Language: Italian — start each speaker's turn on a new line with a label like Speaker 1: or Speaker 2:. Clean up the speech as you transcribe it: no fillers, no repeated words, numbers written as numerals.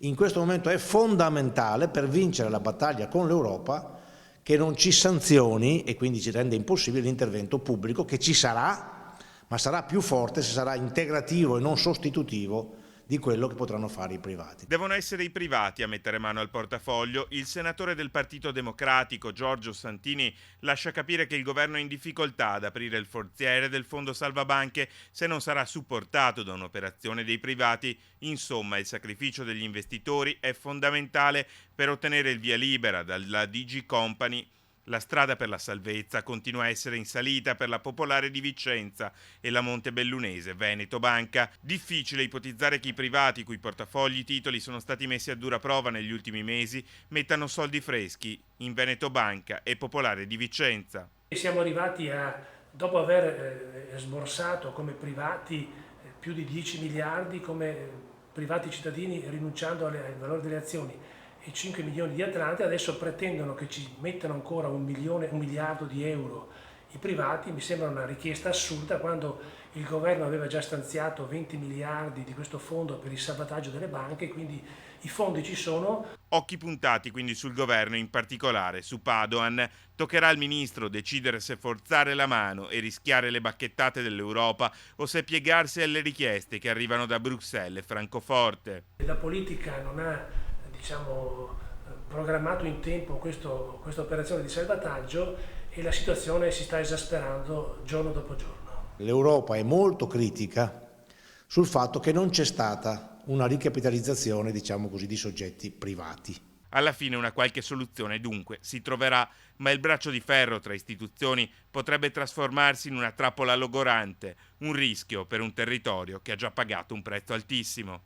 Speaker 1: in questo momento è fondamentale per vincere la battaglia con l'Europa che non ci sanzioni e quindi ci rende impossibile l'intervento pubblico che ci sarà, ma sarà più forte se sarà integrativo e non sostitutivo di quello che potranno fare i privati.
Speaker 2: Devono essere i privati a mettere mano al portafoglio. Il senatore del Partito Democratico, Giorgio Santini, lascia capire che il governo è in difficoltà ad aprire il forziere del fondo salvabanche se non sarà supportato da un'operazione dei privati. Insomma, il sacrificio degli investitori è fondamentale per ottenere il via libera dalla DG Company. La strada per la salvezza continua a essere in salita per la Popolare di Vicenza e la Montebellunese Veneto Banca. Difficile ipotizzare che i privati, cui portafogli titoli sono stati messi a dura prova negli ultimi mesi, mettano soldi freschi in Veneto Banca e Popolare di Vicenza.
Speaker 3: Siamo arrivati dopo aver sborsato come privati più di 10 miliardi, come privati cittadini rinunciando al valore delle azioni, e 5 milioni di Atlante, adesso pretendono che ci mettano ancora un miliardo di euro i privati. Mi sembra una richiesta assurda quando il governo aveva già stanziato 20 miliardi di questo fondo per il salvataggio delle banche, quindi i fondi ci sono.
Speaker 2: Occhi puntati quindi sul governo, in particolare su Padoan. Toccherà al ministro decidere se forzare la mano e rischiare le bacchettate dell'Europa o se piegarsi alle richieste che arrivano da Bruxelles e Francoforte.
Speaker 3: La politica non ha programmato in tempo questa operazione di salvataggio e la situazione si sta esasperando giorno dopo giorno.
Speaker 1: L'Europa è molto critica sul fatto che non c'è stata una ricapitalizzazione, di soggetti privati.
Speaker 2: Alla fine una qualche soluzione dunque si troverà, ma il braccio di ferro tra istituzioni potrebbe trasformarsi in una trappola logorante, un rischio per un territorio che ha già pagato un prezzo altissimo.